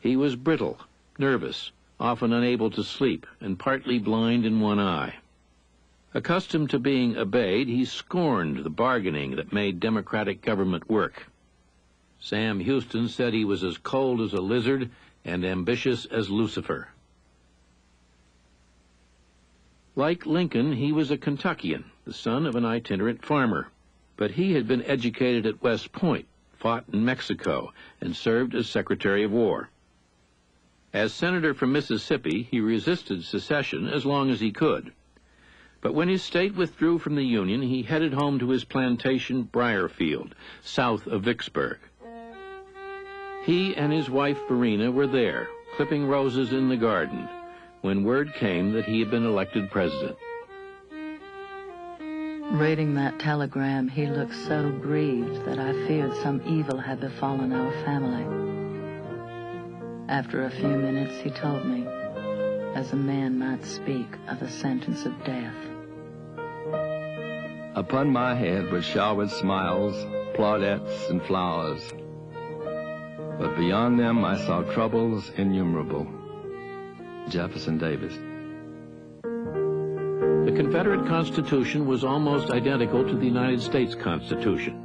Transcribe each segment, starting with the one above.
He was brittle, nervous, often unable to sleep, and partly blind in one eye. Accustomed to being obeyed, he scorned the bargaining that made democratic government work. Sam Houston said he was as cold as a lizard and ambitious as Lucifer. Like Lincoln, he was a Kentuckian, the son of an itinerant farmer. But he had been educated at West Point, fought in Mexico, and served as Secretary of War. As senator from Mississippi, he resisted secession as long as he could. But when his state withdrew from the Union, he headed home to his plantation, Briarfield, south of Vicksburg. He and his wife, Verena, were there, clipping roses in the garden, when word came that he had been elected president. Reading that telegram, he looked so grieved that I feared some evil had befallen our family. After a few minutes, he told me, as a man might speak of a sentence of death. Upon my head were showered smiles, plaudits, and flowers. But beyond them I saw troubles innumerable. Jefferson Davis. The Confederate Constitution was almost identical to the United States Constitution,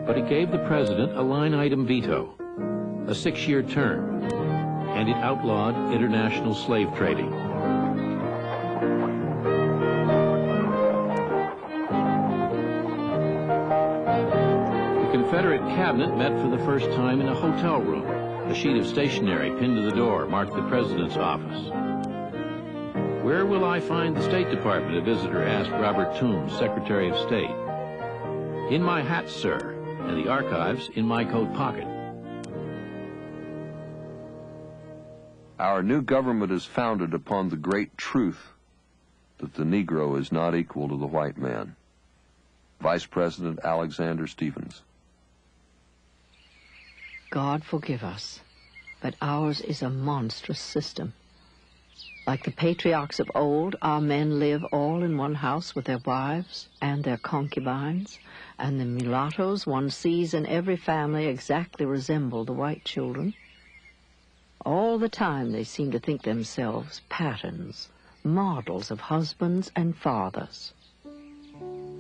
but it gave the president a line-item veto, a 6-year term, and it outlawed international slave trading. The Confederate cabinet met for the first time in a hotel room. A sheet of stationery pinned to the door marked the president's office. "Where will I find the State Department?" a visitor asked Robert Toombs, Secretary of State. "In my hat, sir, and the archives in my coat pocket." Our new government is founded upon the great truth that the Negro is not equal to the white man. Vice President Alexander Stephens. God forgive us, but ours is a monstrous system. Like the patriarchs of old, our men live all in one house with their wives and their concubines, and the mulattoes one sees in every family exactly resemble the white children. All the time they seem to think themselves patterns, models of husbands and fathers.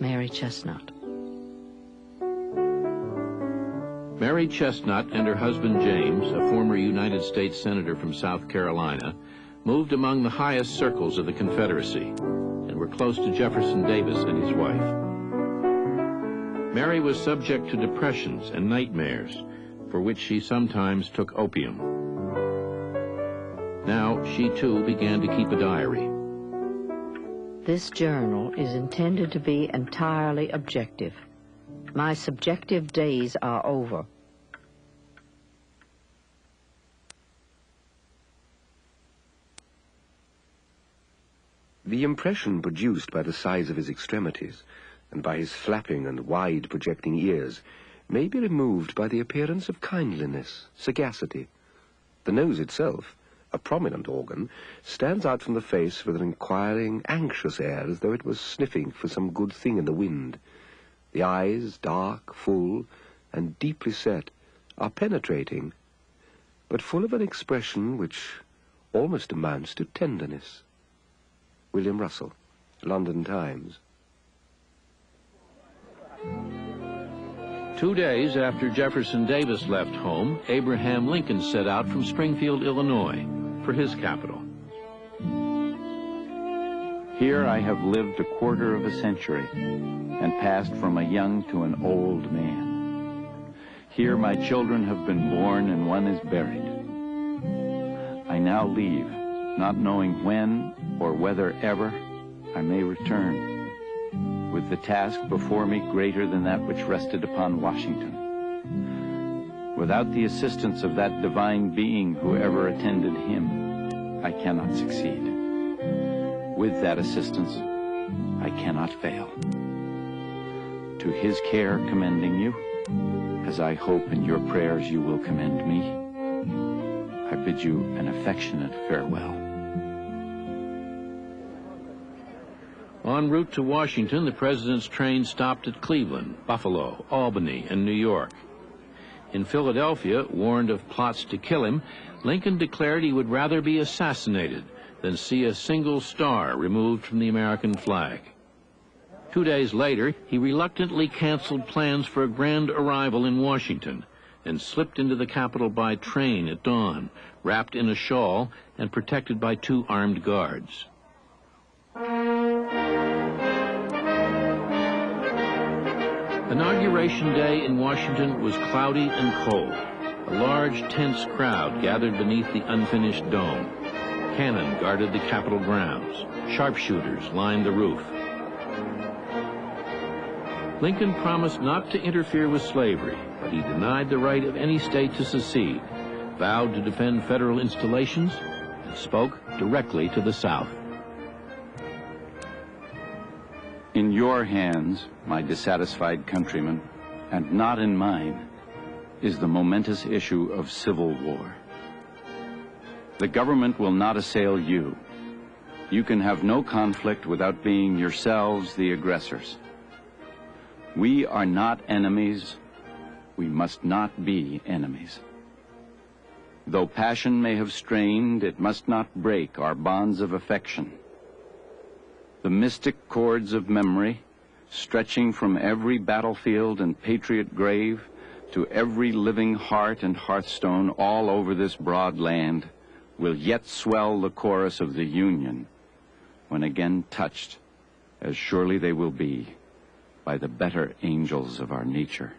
Mary Chestnut. Mary Chestnut and her husband James, a former United States Senator from South Carolina, moved among the highest circles of the Confederacy and were close to Jefferson Davis and his wife. Mary was subject to depressions and nightmares, for which she sometimes took opium. Now she too began to keep a diary. This journal is intended to be entirely objective. My subjective days are over. The impression produced by the size of his extremities and by his flapping and wide projecting ears may be removed by the appearance of kindliness, sagacity. The nose itself, a prominent organ, stands out from the face with an inquiring, anxious air, as though it was sniffing for some good thing in the wind. The eyes, dark, full, and deeply set, are penetrating, but full of an expression which almost amounts to tenderness. William Russell, London Times. 2 days after Jefferson Davis left home, Abraham Lincoln set out from Springfield, Illinois, for his capital. Here I have lived a quarter of a century and passed from a young to an old man. Here my children have been born and one is buried. I now leave, not knowing when or whether ever I may return, with the task before me greater than that which rested upon Washington. Without the assistance of that divine being who ever attended him, I cannot succeed. With that assistance, I cannot fail. To his care commending you, as I hope in your prayers you will commend me, I bid you an affectionate farewell. En route to Washington, the president's train stopped at Cleveland, Buffalo, Albany, and New York. In Philadelphia, warned of plots to kill him, Lincoln declared he would rather be assassinated than see a single star removed from the American flag. 2 days later, he reluctantly canceled plans for a grand arrival in Washington and slipped into the Capitol by train at dawn, wrapped in a shawl and protected by 2 armed guards. Inauguration Day in Washington was cloudy and cold. A large, tense crowd gathered beneath the unfinished dome. Cannon guarded the Capitol grounds. Sharpshooters lined the roof. Lincoln promised not to interfere with slavery, but he denied the right of any state to secede, vowed to defend federal installations, and spoke directly to the South. In your hands, my dissatisfied countrymen, and not in mine, is the momentous issue of civil war. The government will not assail you. You can have no conflict without being yourselves the aggressors. We are not enemies. We must not be enemies. Though passion may have strained, it must not break our bonds of affection. The mystic cords of memory, stretching from every battlefield and patriot grave to every living heart and hearthstone all over this broad land, will yet swell the chorus of the Union when again touched, as surely they will be, by the better angels of our nature.